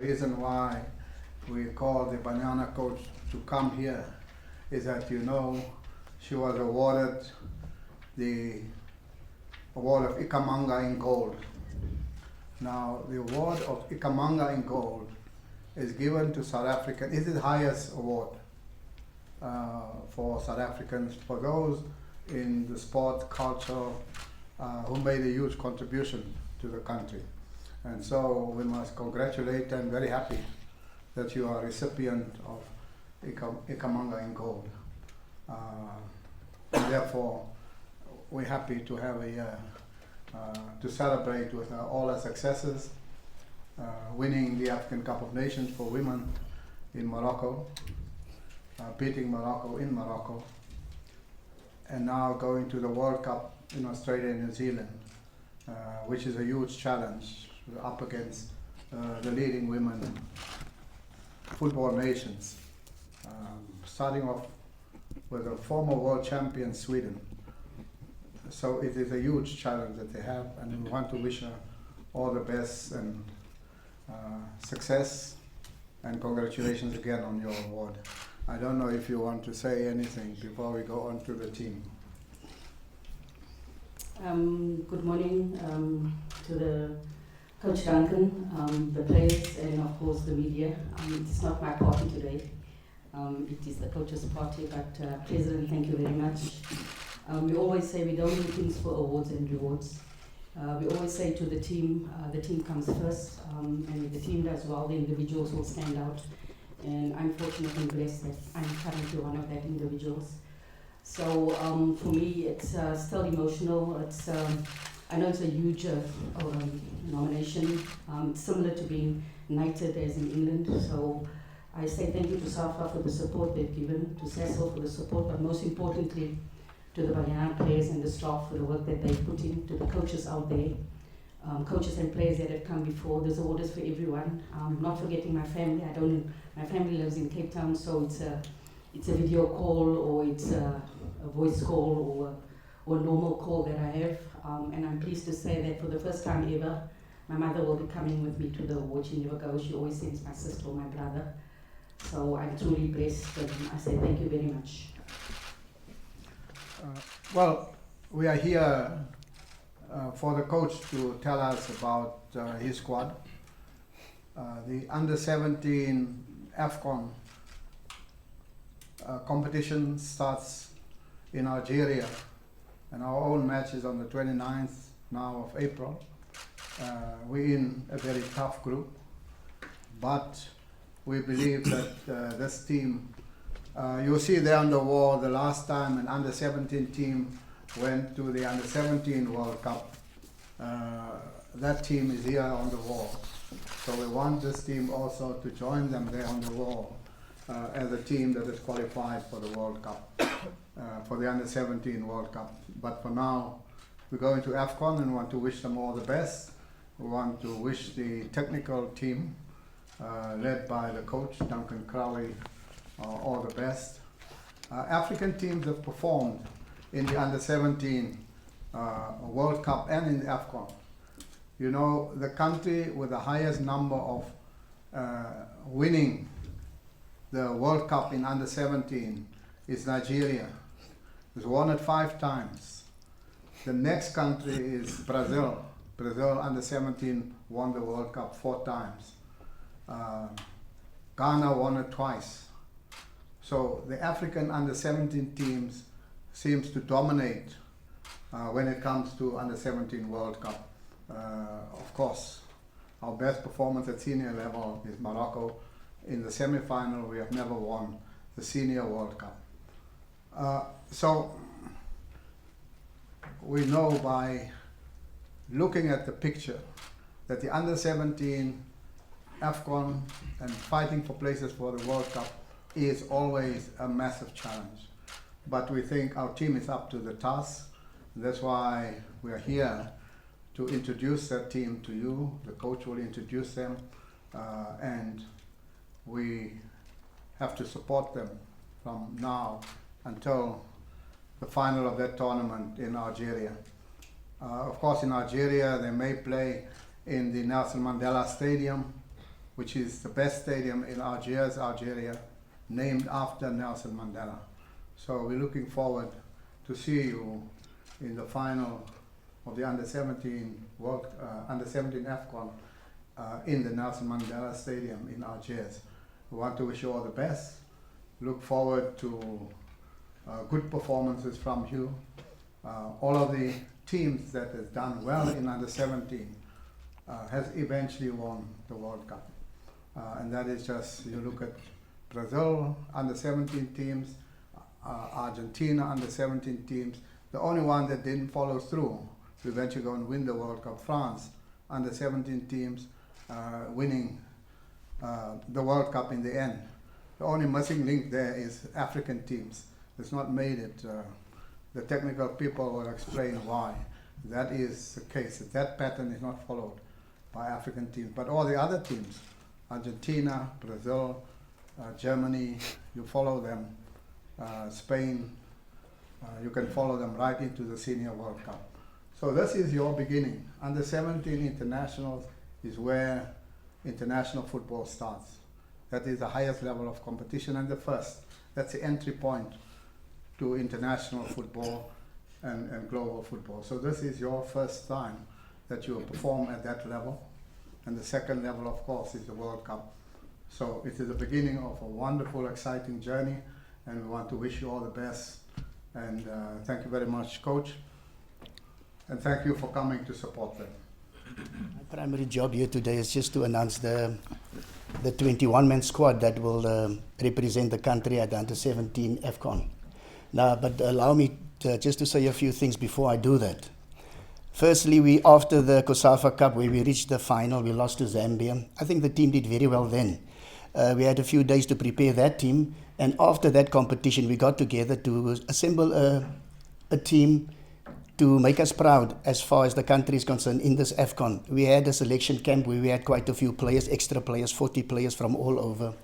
The reason why we call the banana coach to come here is that she was awarded the award of Ikamanga in gold. Now the award of Ikamanga in gold is given to South African. It is the highest award for South Africans, for those in the sport culture who made a huge contribution to the country. And so we must congratulate and very happy that you are a recipient of Ikamanga in gold. And therefore, we're happy to have to celebrate with all our successes, winning the African Cup of Nations for women in Morocco, beating Morocco in Morocco, and now going to the World Cup in Australia and New Zealand, which is a huge challenge. We're up against the leading women football nations, starting off with a former world champion, Sweden. So it is a huge challenge that they have, and we want to wish her all the best and success, and congratulations again on your award. I don't know if you want to say anything before we go on to the team. Good morning to the Coach Duncan, the players, and of course the media. It's not my party today. It is the coach's party, but President, thank you very much. We always say we don't do things for awards and rewards. We always say to the team comes first, and if the team does well, the individuals will stand out. And I'm fortunate and blessed that I'm currently one of that individuals. So for me, it's still emotional. I know it's a huge nomination. It's similar to being knighted as in England. So I say thank you to SAFA for the support they've given, to Cecil for the support, but most importantly, to the Banana players and the staff for the work that they've put in, to the coaches out there, coaches and players that have come before. There's orders for everyone. Not forgetting my family. My family lives in Cape Town, so it's a video call, or it's a voice call, or a normal call that I have. And I'm pleased to say that for the first time ever, my mother will be coming with me to the award. She never goes. She always sends my sister or my brother. So I'm truly blessed, and I say thank you very much. Well, we are here for the coach to tell us about his squad. The under-17 AFCON competition starts in Algeria, and our own match is on the 29th now of April. We're in a very tough group, but we believe that this team, you'll see there on the wall the last time an under-17 team went to the under-17 World Cup. That team is here on the wall. So we want this team also to join them there on the wall as a team that is qualified for the World Cup, for the under-17 World Cup. But for now, we're going to AFCON and want to wish them all the best. We want to wish the technical team, led by the coach, Duncan Crowie, all the best. African teams have performed in the under-17 World Cup and in the AFCON. You know, the country with the highest number of winning the World Cup in under-17 is Nigeria. It's won it 5 times. The next country is Brazil. Brazil under-17 won the World Cup 4 times. Ghana won it twice. So the African under-17 teams seems to dominate when it comes to under-17 World Cup. Of course, our best performance at senior level is Morocco. In the semi-final, we have never won the Senior World Cup. So we know by looking at the picture that the under-17 AFCON and fighting for places for the World Cup is always a massive challenge. But we think our team is up to the task. That's why we are here to introduce that team to you. The coach will introduce them, and we have to support them from now until the final of that tournament in Algeria. Of course, in Algeria, they may play in the Nelson Mandela Stadium, which is the best stadium in Algiers, Algeria, named after Nelson Mandela. So we're looking forward to see you in the final of the Under-17 Under-17 AFCON in the Nelson Mandela Stadium in Algiers. We want to wish you all the best. Look forward to good performances from you. All of the teams that has done well in Under-17 has eventually won the World Cup. And that is just, you look at Brazil Under-17 teams, Argentina Under-17 teams. The only one that didn't follow through to eventually go and win the World Cup, France Under-17 teams winning the World Cup in the end. The only missing link there is African teams. It's not made it. The technical people will explain why that is the case. That pattern is not followed by African teams. But all the other teams, Argentina, Brazil, Germany, you follow them, Spain, you can follow them right into the Senior World Cup. So this is your beginning. Under-17 internationals is where international football starts. That is the highest level of competition and the first. That's the entry point to international football and global football. So this is your first time that you will perform at that level. And the second level, of course, is the World Cup. So it is the beginning of a wonderful, exciting journey, and we want to wish you all the best. And thank you very much, Coach. And thank you for coming to support them. My primary job here today is just to announce the 21-man squad that will represent the country at the Under-17 AFCON. Now, but allow me just to say a few things before I do that. Firstly, after the COSAFA Cup, where we reached the final, we lost to Zambia. I think the team did very well then. We had a few days to prepare that team, and after that competition, we got together to assemble a team to make us proud as far as the country is concerned in this AFCON. We had a selection camp where we had quite a few players, extra players, 40 players from all over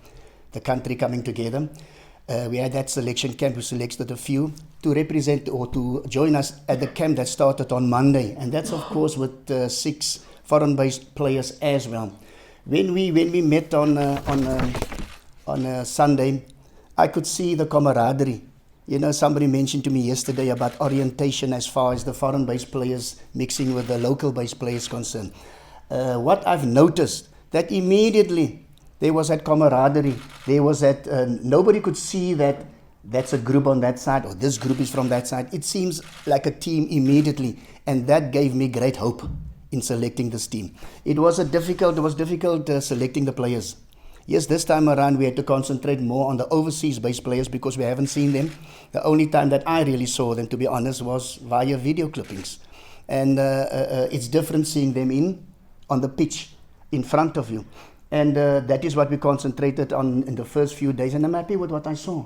the country coming together. We had that selection camp. We selected a few to represent or to join us at the camp that started on Monday. And that's, of course, with 6 foreign-based players as well. When we met on a Sunday, I could see the camaraderie. You know, somebody mentioned to me yesterday about orientation as far as the foreign-based players mixing with the local-based players concerned. What I've noticed, that immediately there was that camaraderie. There was that, nobody could see that that's a group on that side or this group is from that side. It seems like a team immediately, and that gave me great hope in selecting this team. It was difficult selecting the players. Yes, this time around we had to concentrate more on the overseas-based players because we haven't seen them. The only time that I really saw them, to be honest, was via video clippings. And it's different seeing them on the pitch in front of you. And that is what we concentrated on in the first few days, and I'm happy with what I saw.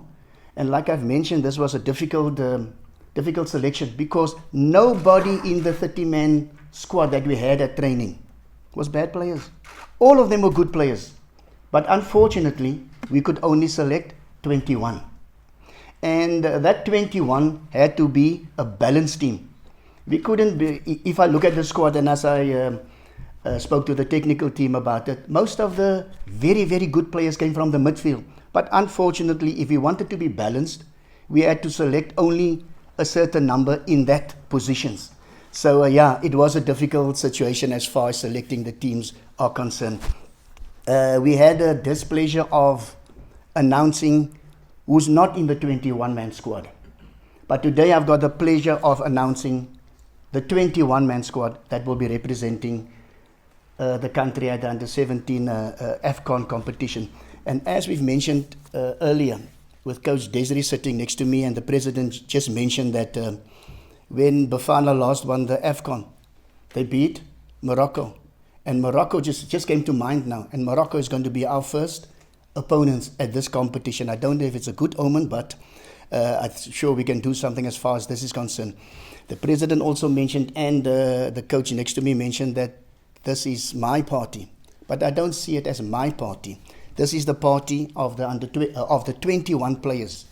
And like I've mentioned, this was a difficult selection because nobody in the 30-man squad that we had at training was bad players. All of them were good players. But unfortunately, we could only select 21. And that 21 had to be a balanced team. We couldn't be, if I look at the squad and as I spoke to the technical team about it, most of the very, very good players came from the midfield. But unfortunately, if we wanted to be balanced, we had to select only a certain number in that positions. So yeah, it was a difficult situation as far as selecting the teams are concerned. We had a displeasure of announcing who's not in the 21-man squad. But today I've got the pleasure of announcing the 21-man squad that will be representing the country at the Under-17 AFCON competition. And as we've mentioned earlier, with Coach Desiree sitting next to me, and the President just mentioned that when Bafana last won the AFCON, they beat Morocco. And Morocco just came to mind now. And Morocco is going to be our first opponents at this competition. I don't know if it's a good omen, but I'm sure we can do something as far as this is concerned. The President also mentioned, and the coach next to me mentioned that this is my party. But I don't see it as my party. This is the party of the 21 players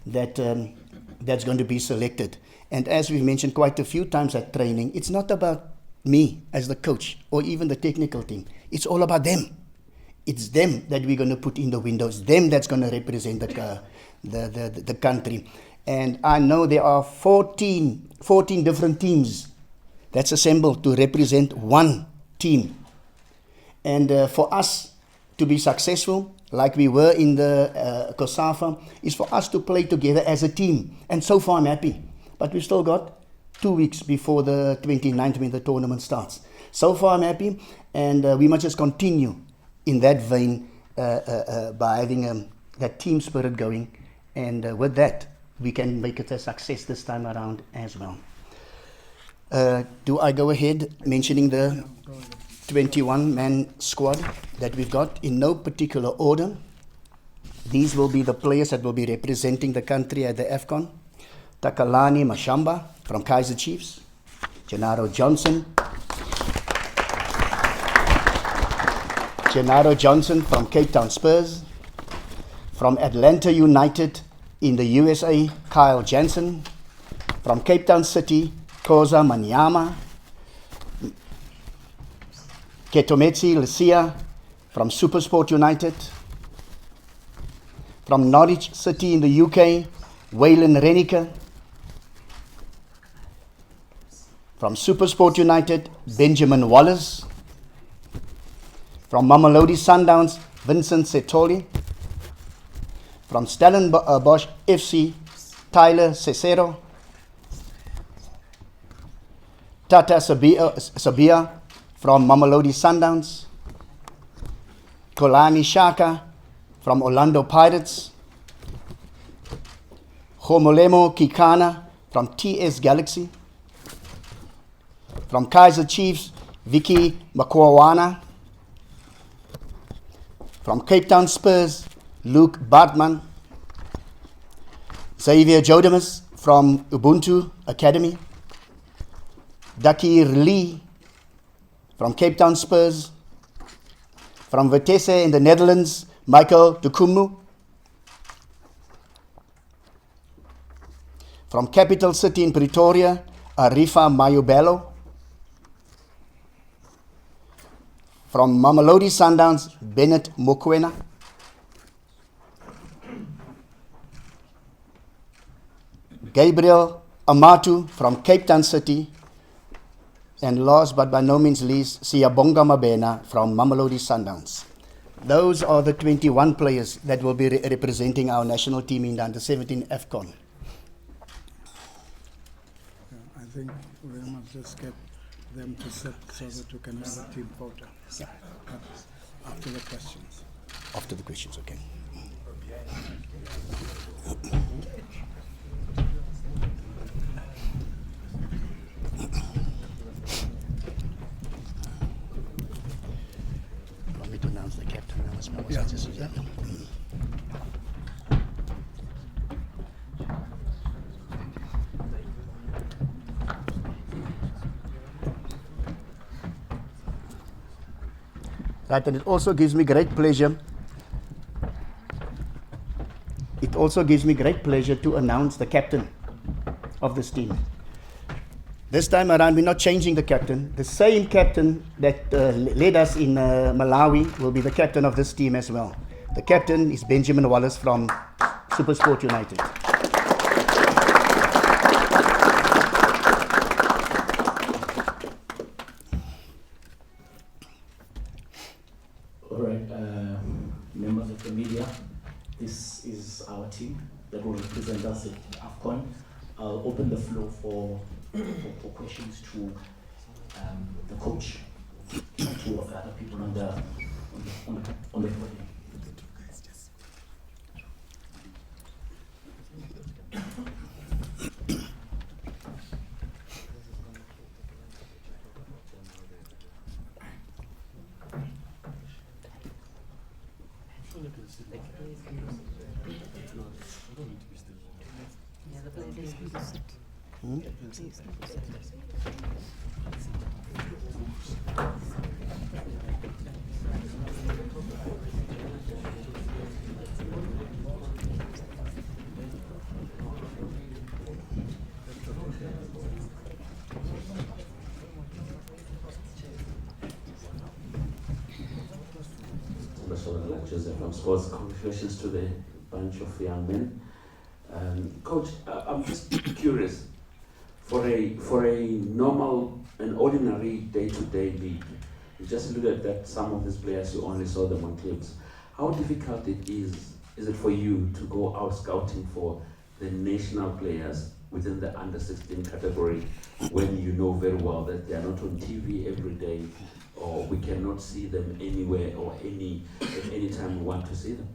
that's going to be selected. And as we've mentioned quite a few times at training, it's not about me as the coach or even the technical team. It's all about them. It's them that we're going to put in the windows. Them that's going to represent the country. And I know there are 14 different teams that's assembled to represent one team. And for us to be successful, like we were in the COSAFA, is for us to play together as a team. And so far I'm happy. But we've still got 2 weeks before the 29th when the tournament starts. So far I'm happy, and we must just continue in that vein by having that team spirit going. And with that, we can make it a success this time around as well. Do I go ahead mentioning the 21-man squad that we've got in no particular order? These will be the players that will be representing the country at the AFCON. Takalani Mashamba from Kaizer Chiefs. Gennaro Johnson from Cape Town Spurs. From Atlanta United in the USA, Kyle Jansen. From Cape Town City, Koza Manyama. Ketometsi Lucia from Supersport United. From Norwich City in the UK, Waylon Renike. From Supersport United, Benjamin Wallace. From Mamelodi Sundowns, Vincent Setoli. From Stellenbosch FC, Tyler Cesaro. Tata Sabia from Mamelodi Sundowns. Kolani Shaka from Orlando Pirates. Homolemo Kikana from TS Galaxy. From Kaizer Chiefs, Vicky Makwawana. From Cape Town Spurs, Luke Bartman. Xavier Jodemus from Ubuntu Academy. Dakir Lee from Cape Town Spurs. From Vitesse in the Netherlands, Michael Dukumu. From Capital City in Pretoria, Arifa Mayubelo. From Mamelodi Sundowns, Bennett Mokoena. Gabriel Amatu from Cape Town City. And last but by no means least, Siyabonga Mabena from Mamelodi Sundowns. Those are the 21 players that will be representing our national team in the Under-17 AFCON. I think we must just get them to sit so that we can have a team photo. After the questions. After the questions, okay. Want me to announce the captain now as well? Yeah. Right, and it also gives me great pleasure. It also gives me great pleasure to announce the captain of this team. This time around, we're not changing the captain. The same captain that led us in Malawi will be the captain of this team as well. The captain is Benjamin Wallace from Supersport United. All right, members of the media, this is our team that will represent us at AFCON. I'll open the floor for questions to the coach, two of the other people on the podium. Joseph from Sports. Congratulations to the bunch of young men. Coach, I'm just curious, for a normal and ordinary day-to-day league, you just look at that some of these players, you only saw them on clips. How difficult is it for you to go out scouting for the national players within the under-16 category when you know very well that they are not on TV every day, or we cannot see them anywhere or at any time we want to see them?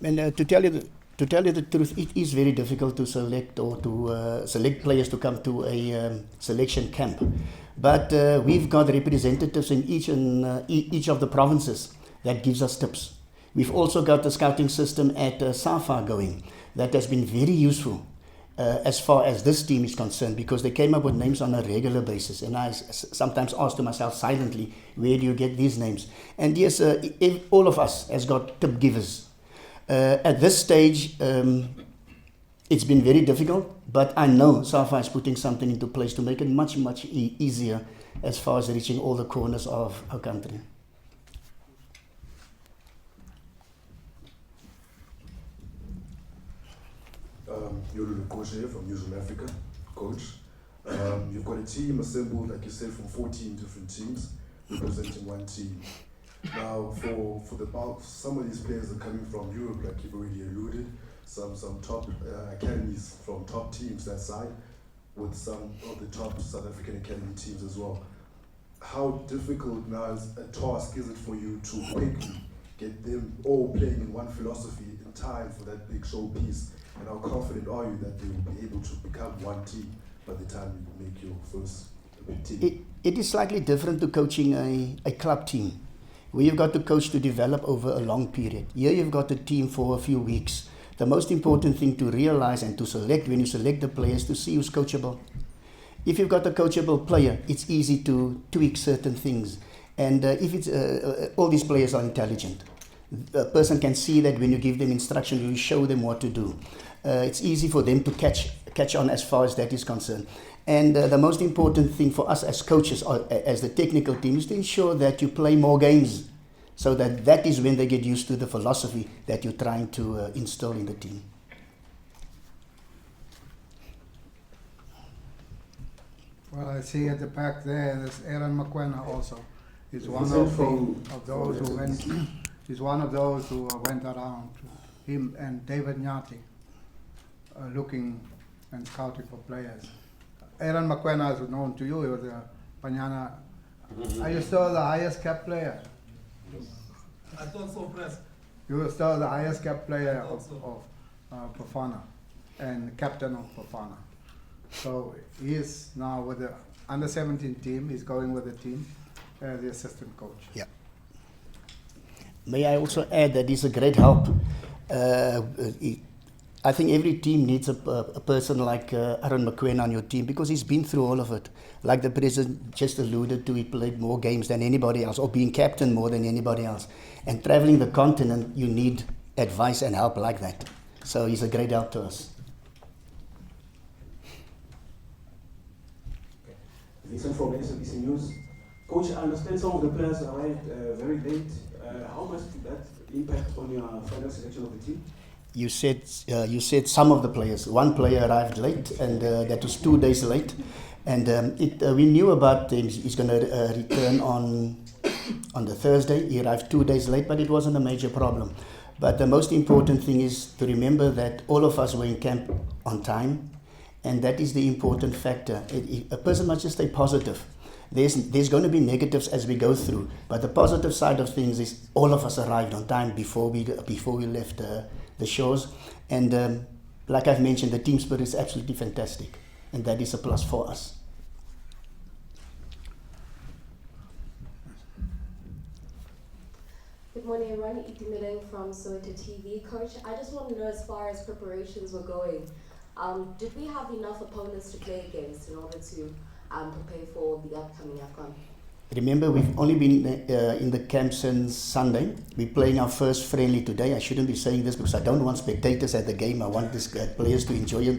And to tell you the truth, it is very difficult to select or to select players to come to a selection camp. But we've got representatives in each of the provinces that gives us tips. We've also got the scouting system at SAFA going that has been very useful as far as this team is concerned, because they came up with names on a regular basis. And I sometimes ask to myself silently, where do you get these names? And yes, all of us has got tip givers. At this stage, it's been very difficult, but I know SAFA is putting something into place to make it much, much easier as far as reaching all the corners of our country. Yulu Koshe from News on Africa, coach. You've got a team assembled, like you said, from 14 different teams representing one team. Now, for the bulk, some of these players are coming from Europe, like you've already alluded. Some top academies from top teams that side, with some of the top South African academy teams as well. How difficult now is a task is it for you to quickly get them all playing in one philosophy in time for that big showpiece? And how confident are you that they will be able to become one team by the time you make your first big team? It is slightly different to coaching a club team, where you've got to coach to develop over a long period. Here you've got a team for a few weeks. The most important thing to realize and to select when you select the players, to see who's coachable. If you've got a coachable player, it's easy to tweak certain things. And if it's all these players are intelligent. A person can see that when you give them instruction, you show them what to do. It's easy for them to catch on as far as that is concerned. And the most important thing for us as coaches, or as the technical team, is to ensure that you play more games, so that is when they get used to the philosophy that you're trying to instill in the team. Well, I see at the back there's Aaron Mabena also. He's one of those who went. He's one of those who went around. Him and David Nyati, looking and scouting for players. Aaron Mabena is known to you. He was a Panyana. Are you still the highest cap player? I thought so, Press. You were still the highest cap player of Bafana and captain of Bafana. So he is now with the under-17 team. He's going with the team as the assistant coach. Yeah. May I also add that he's a great help. I think every team needs a person like Aaron Mabena on your team, because he's been through all of it. Like the president just alluded to, he played more games than anybody else, or being captain more than anybody else. And traveling the continent, you need advice and help like that. So he's a great help to us. Vincent from SABC News. Coach, I understand some of the players arrived very late. How much did that impact on your final selection of the team? You said some of the players. One player arrived late, and that was 2 days late. And we knew about him. He's going to return on the Thursday. He arrived 2 days late, but it wasn't a major problem. But the most important thing is to remember that all of us were in camp on time, and that is the important factor. A person must just stay positive. There's going to be negatives as we go through, but the positive side of things is all of us arrived on time before we left the shores. And like I've mentioned, the team spirit is absolutely fantastic, and that is a plus for us. Good morning, everyone. Itimeleng from Soweto TV. Coach, I just want to know, as far as preparations were going, did we have enough opponents to play against in order to prepare for the upcoming AFCON? Remember, we've only been in the camp since Sunday. We're playing our first friendly today. I shouldn't be saying this because I don't want spectators at the game. I want these players to enjoy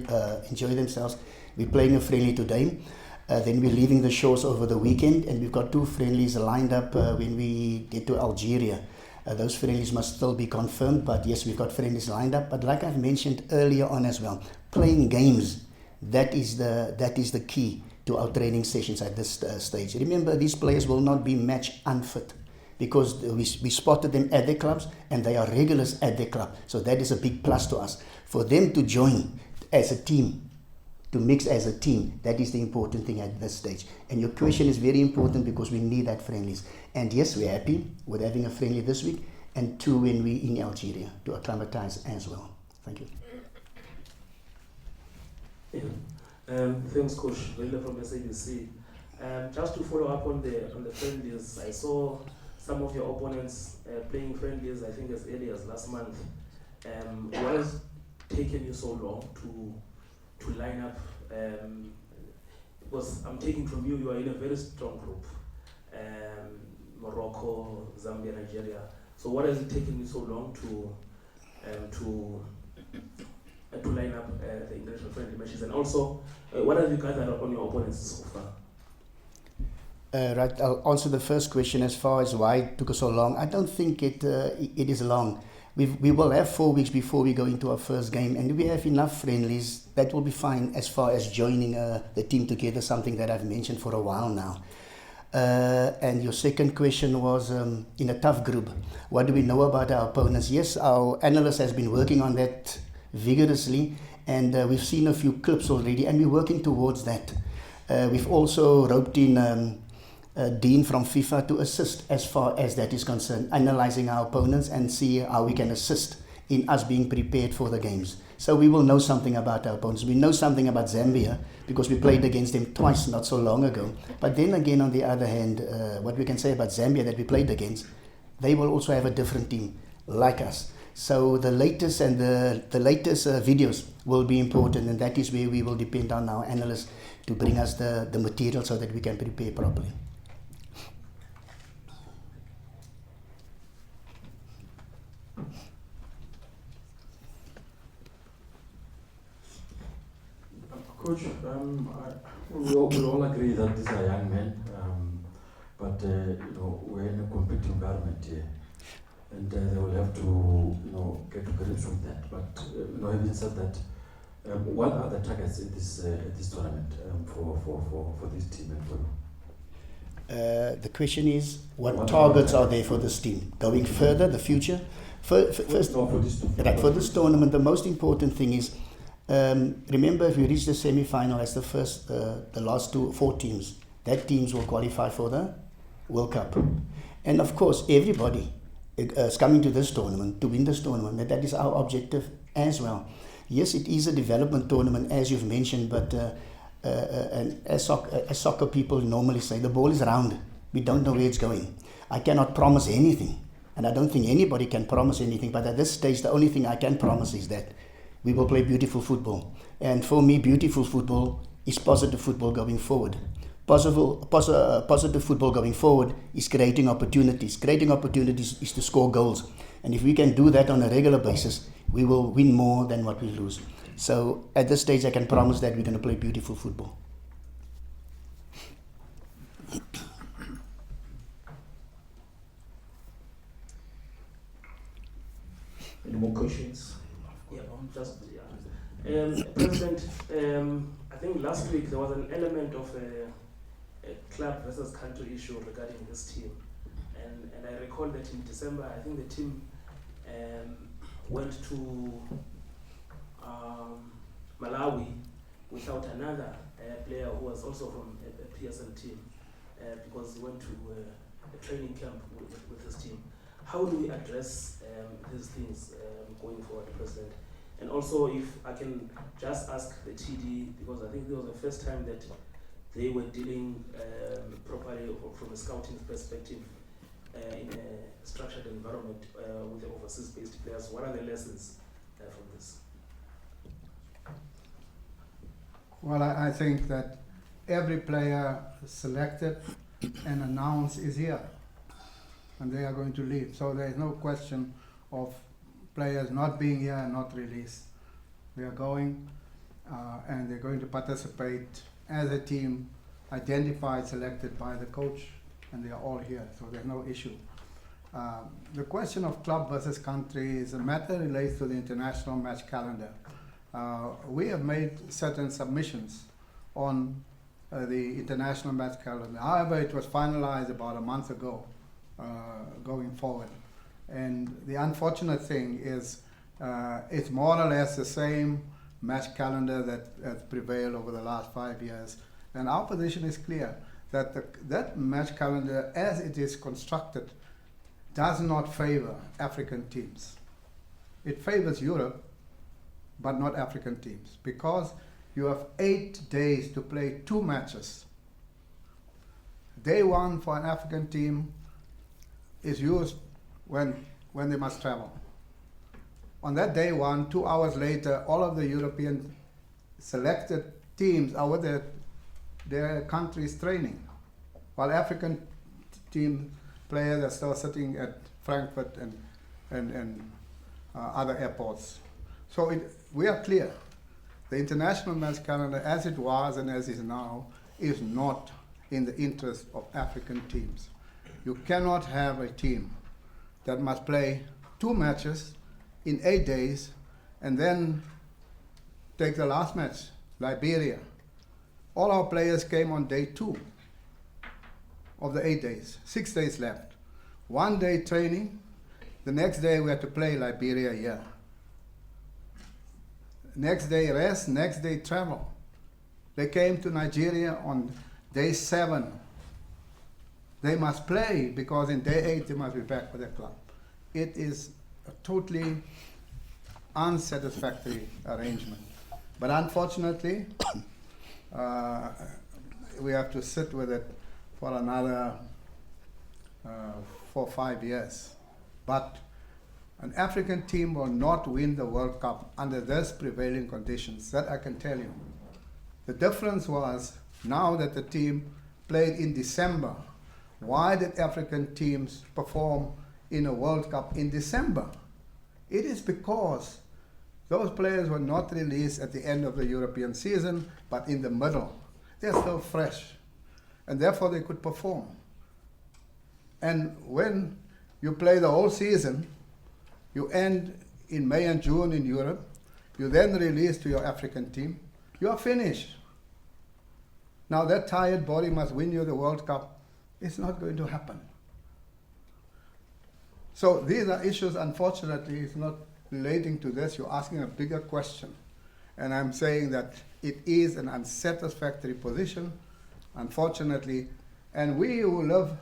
themselves. We're playing a friendly today. Then we're leaving the shores over the weekend, and we've got 2 friendlies lined up when we get to Algeria. Those friendlies must still be confirmed, but yes, we've got friendlies lined up. But like I've mentioned earlier on as well, playing games, that is the key to our training sessions at this stage. Remember, these players will not be match unfit because we spotted them at their clubs and they are regulars at their club. So that is a big plus to us. For them to join as a team, to mix as a team, that is the important thing at this stage. And your question is very important because we need that friendlies. And yes, we're happy with having a friendly this week and 2 when we're in Algeria to acclimatize as well. Thank you. Thanks, Coach. Leila from SABC. Just to follow up on the friendlies, I saw some of your opponents playing friendlies, I think as early as last month. What has taken you so long to line up? Because I'm taking from you, you are in a very strong group. Morocco, Zambia, Nigeria. So what has it taken you so long to line up the international friendly matches? And also, what have you gathered on your opponents so far? Right, I'll answer the first question as far as why it took us so long. I don't think it is long. We will have 4 weeks before we go into our first game, and we have enough friendlies. That will be fine as far as joining the team together, something that I've mentioned for a while now. And your second question was, in a tough group, what do we know about our opponents? Yes, our analyst has been working on that vigorously, and we've seen a few clips already, and we're working towards that. We've also roped in Dean from FIFA to assist as far as that is concerned, analyzing our opponents and see how we can assist in us being prepared for the games. So we will know something about our opponents. We know something about Zambia because we played against them twice not so long ago. But then again, on the other hand, what we can say about Zambia that we played against, they will also have a different team like us. So the latest and the latest videos will be important, and that is where we will depend on our analysts to bring us the material so that we can prepare properly. Coach, we all agree that these are young men, but we're in a competitive environment here, and they will have to get to grips with that. But having said that, what are the targets in this tournament for this team and for you? The question is, what targets are there for this team going further, the future? For this tournament, the most important thing is, remember, if we reach the semi-final as the last 4 teams, that teams will qualify for the World Cup. And of course, everybody is coming to this tournament to win this tournament. That is our objective as well. Yes, it is a development tournament, as you've mentioned, but and as soccer people normally say, the ball is round. We don't know where it's going. I cannot promise anything, and I don't think anybody can promise anything. But at this stage, the only thing I can promise is that we will play beautiful football. And for me, beautiful football is positive football going forward. Positive football going forward is creating opportunities. Creating opportunities is to score goals. And if we can do that on a regular basis, we will win more than what we lose. So at this stage, I can promise that we're going to play beautiful football. Any more questions? President, I think last week there was an element of a club versus country issue regarding this team, and I recall that in December, I think the team went to Malawi without another player who was also from a PSL team because he went to a training camp with his team. How do we address these things going forward, President? And also, if I can just ask the TD, because I think this was the first time that they were dealing properly from a scouting perspective in a structured environment with the overseas-based players. What are the lessons from this? Well, I think that every player selected and announced is here, and they are going to leave. So there is no question of players not being here and not released. They are going, and they're going to participate as a team, identified, selected by the coach, and they are all here, so there's no issue. The question of club versus country is a matter relates to the international match calendar. We have made certain submissions on the international match calendar. However, it was finalized about a month ago going forward. And the unfortunate thing is it's more or less the same match calendar that has prevailed over the last 5 years. And our position is clear that that match calendar, as it is constructed, does not favor African teams. It favors Europe, but not African teams, because you have 8 days to play 2 matches. Day 1 for an African team is used when they must travel. On that day 1, 2 hours later, all of the European selected teams are with their country's training, while African team players are still sitting at Frankfurt and other airports. So we are clear. The international match calendar, as it was and as is now, is not in the interest of African teams. You cannot have a team that must play 2 matches in 8 days and then take the last match, Liberia. All our players came on day 2 of the 8 days, 6 days left. 1 day training, the next day we had to play Liberia here. Next day rest, next day travel. They came to Nigeria on day 7. They must play because in day 8 they must be back with their club. It is a totally unsatisfactory arrangement. But unfortunately, we have to sit with it for another 4 or 5 years. But an African team will not win the World Cup under these prevailing conditions. That I can tell you. The difference was now that the team played in December. Why did African teams perform in a World Cup in December? It is because those players were not released at the end of the European season, but in the middle. They're still fresh, and therefore they could perform. And when you play the whole season, you end in May and June in Europe, you then release to your African team, you are finished. Now that tired body must win you the World Cup. It's not going to happen. So these are issues, unfortunately, it's not relating to this. You're asking a bigger question. And I'm saying that it is an unsatisfactory position, unfortunately. And we who live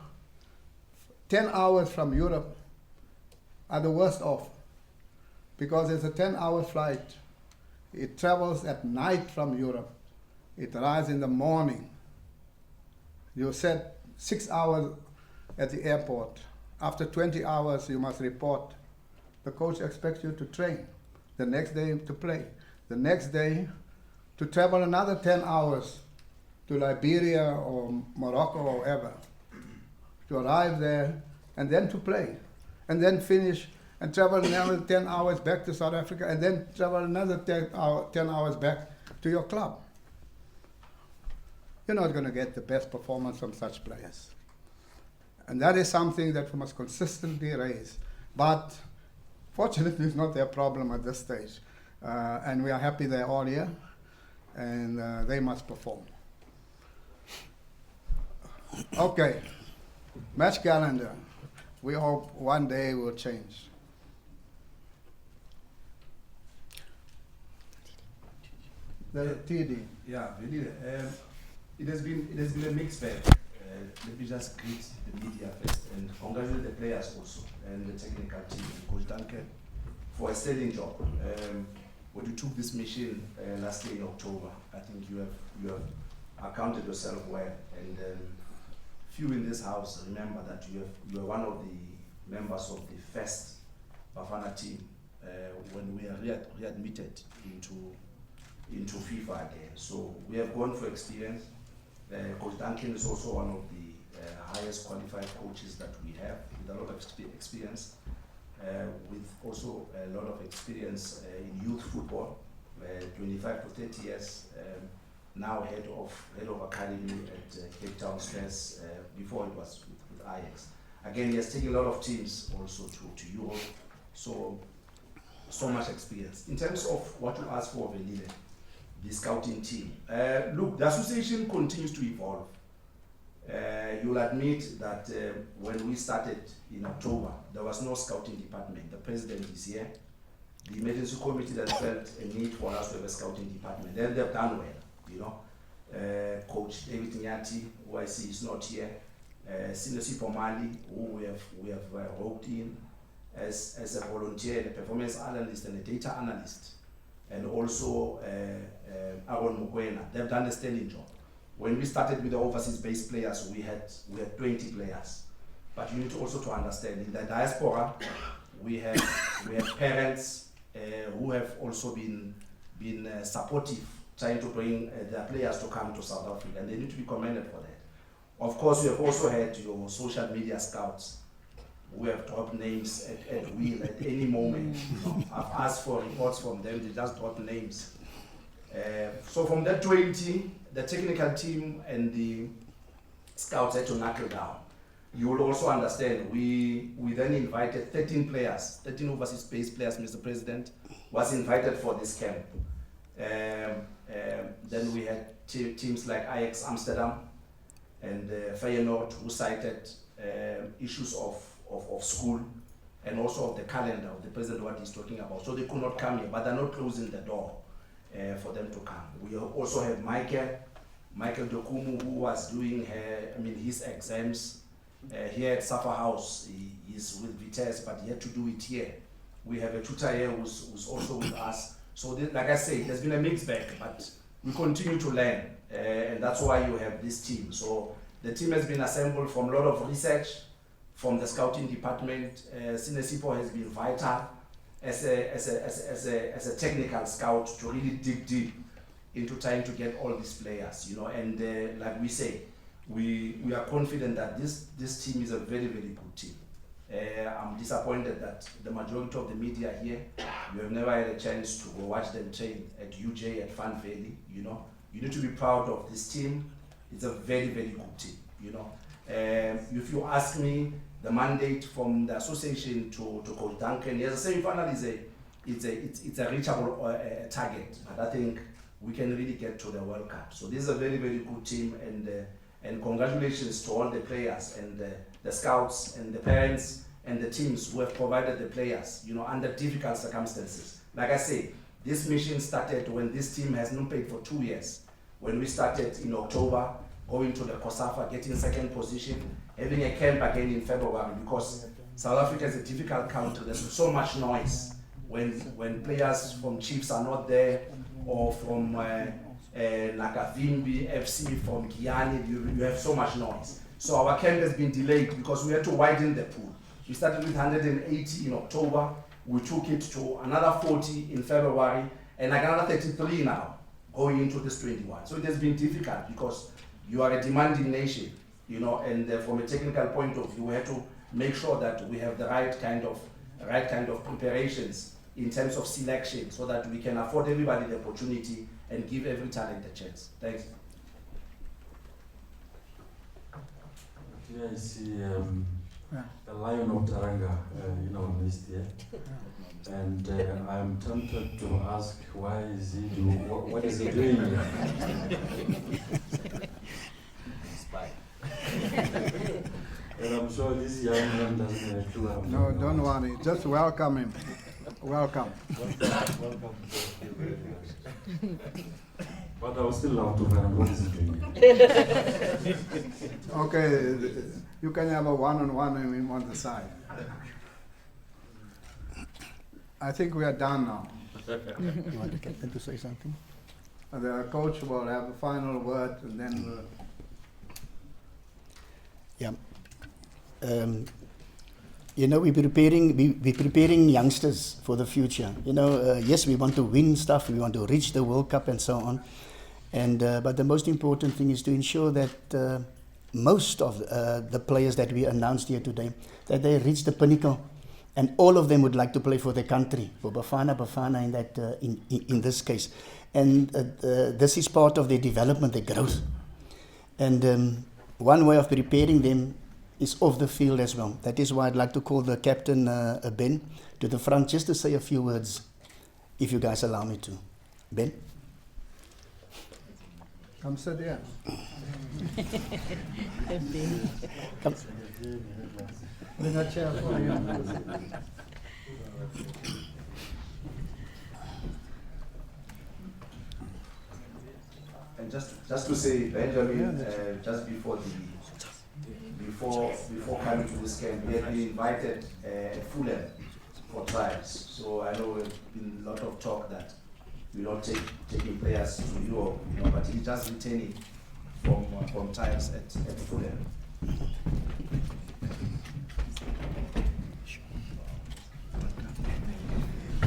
10 hours from Europe are the worst off, because it's a 10-hour flight. It travels at night from Europe. It arrives in the morning. You set 6 hours at the airport. After 20 hours, you must report. The coach expects you to train. The next day to play. The next day to travel another 10 hours to Liberia or Morocco or wherever. To arrive there and then to play. And then finish and travel another 10 hours back to South Africa and then travel another 10 hours back to your club. You're not going to get the best performance from such players. And that is something that we must consistently raise. But fortunately, it's not their problem at this stage. And we are happy they're all here, and they must perform. Okay, match calendar. We hope one day will change. The TD. Yeah, really. It has been a mixed bag. Let me just greet the media first and congratulate the players also and the technical team and Coach Duncan for a sterling job. When you took this mission last year in October, I think you have accounted yourself well. And few in this house remember that you are one of the members of the first Bafana team when we are readmitted into FIFA again. So we have gone for experience. Coach Duncan is also one of the highest qualified coaches that we have, with a lot of experience, with also a lot of experience in youth football, 25 to 30 years, now head of academy at Cape Town Spurs, before it was with Ajax. Again, he has taken a lot of teams also to Europe, so much experience. In terms of what you asked for, Velile, the scouting team. Look, the association continues to evolve. You'll admit that when we started in October, there was no scouting department. The president is here. The emergency committee that felt a need for us to have a scouting department. They've done well, you know. Coach David Nyati, who I see is not here. Sinesi Pomali, who we have roped in as a volunteer, a performance analyst and a data analyst. And also Aaron Mugwena. They've done a sterling job. When we started with the overseas-based players, we had 20 players. But you need also to understand, in the diaspora, we have parents who have also been supportive, trying to bring their players to come to South Africa, and they need to be commended for that. Of course, you have also had your social media scouts who have dropped names at will at any moment. I've asked for reports from them, they just drop names. So from that 20, the technical team and the scouts had to knuckle down. You will also understand, we then invited 13 players, 13 overseas-based players, Mr. President, was invited for this camp. Then we had teams like Ajax Amsterdam and Feyenoord, who cited issues of school and also of the calendar of the president, what he's talking about. So they could not come here, but they're not closing the door for them to come. We also have Michael Dokumu, who was doing his exams here at Safa House. He's with Vitesse, but he had to do it here. We have a tutor here who's also with us. So like I say, there's been a mixed bag, but we continue to learn, and that's why you have this team. So the team has been assembled from a lot of research, from the scouting department. Sinesipo has been vital as a technical scout to really dig deep into trying to get all these players, you know. And like we say, we are confident that this team is a very, very good team. I'm disappointed that the majority of the media here, you have never had a chance to go watch them train at UJ at Fan Valley, you know. You need to be proud of this team. It's a very, very good team, you know. If you ask me, the mandate from the association to Coach Duncan, yes, the semi-final it's a reachable target, but I think we can really get to the World Cup. So this is a very, very good team, and congratulations to all the players and the scouts and the parents and the teams who have provided the players, you know, under difficult circumstances. Like I say, this mission started when this team has not played for 2 years. When we started in October, going to the COSAFA, getting second position, having a camp again in February, because South Africa is a difficult country. There's so much noise when players from Chiefs are not there, or from Nakavimbi FC, from Guyana, you have so much noise. So our camp has been delayed because we had to widen the pool. We started with 180 in October, we took it to another 40 in February, and another 33 now, going into this 21. So it has been difficult because you are a demanding nation, you know, and from a technical point of view, we have to make sure that we have the right kind of preparations in terms of selection, so that we can afford everybody the opportunity and give every talent a chance. Thanks. Here I see the Lion of Taranga, list here. And I'm tempted to ask, why is he doing, what is he doing here? Spy. And I'm sure this young man doesn't have a clue. No, don't worry. Just welcome him. Welcome. Welcome. Thank you very much. But I would still love to find out what is he doing. Okay, you can have a one-on-one and him on the side. I think we are done now. You want the captain to say something? The coach will have a final word, and then we'll... Yeah. We're preparing youngsters for the future. Yes, we want to win stuff, we want to reach the World Cup and so on. And but the most important thing is to ensure that most of the players that we announced here today, that they reach the pinnacle, and all of them would like to play for their country, for Bafana in that in this case. And this is part of their development, their growth. And one way of preparing them is off the field as well. That is why I'd like to call the captain, Ben, to the front just to say a few words, if you guys allow me to. Ben? Come sit there. Come. Bring a chair for you. And just to say, Benjamin, just before coming to this camp, we have been invited at Fulham for trials. So I know there's been a lot of talk that we're not taking players to Europe, but he's just returning from trials at Fulham.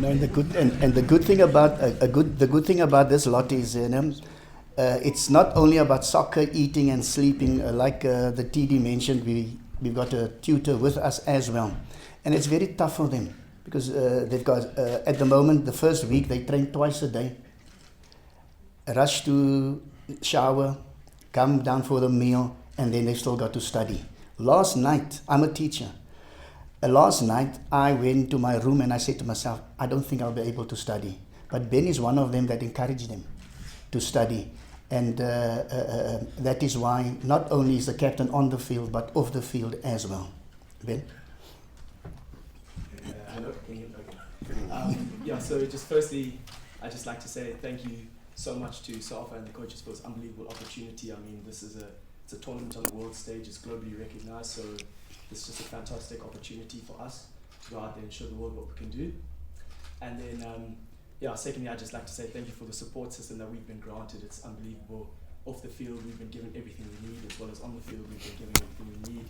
No, and the good thing about the good thing about this lot is, it's not only about soccer, eating and sleeping. Like the TD mentioned, we've got a tutor with us as well, and it's very tough for them because they've got at the moment the first week they train twice a day. Rush to shower, come down for the meal, and then they've still got to study. Last night, I'm a teacher. Last night, I went to my room and I said to myself, I don't think I'll be able to study. But Ben is one of them that encouraged them to study. And that is why not only is the captain on the field, but off the field as well. Ben? Hello, can you hear me? Yeah, so just firstly, I'd just like to say thank you so much to SAFA and the coaches for this unbelievable opportunity. I mean, it's a tournament on the world stage, it's globally recognized, so it's just a fantastic opportunity for us to go out there and show the world what we can do. And then, secondly, I'd just like to say thank you for the support system that we've been granted. It's unbelievable. Off the field, we've been given everything we need, as well as on the field, we've been given everything we need.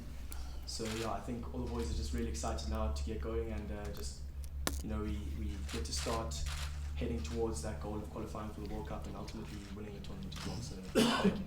So I think all the boys are just really excited now to get going, and we get to start heading towards that goal of qualifying for the World Cup and ultimately winning the tournament as well. So thank you.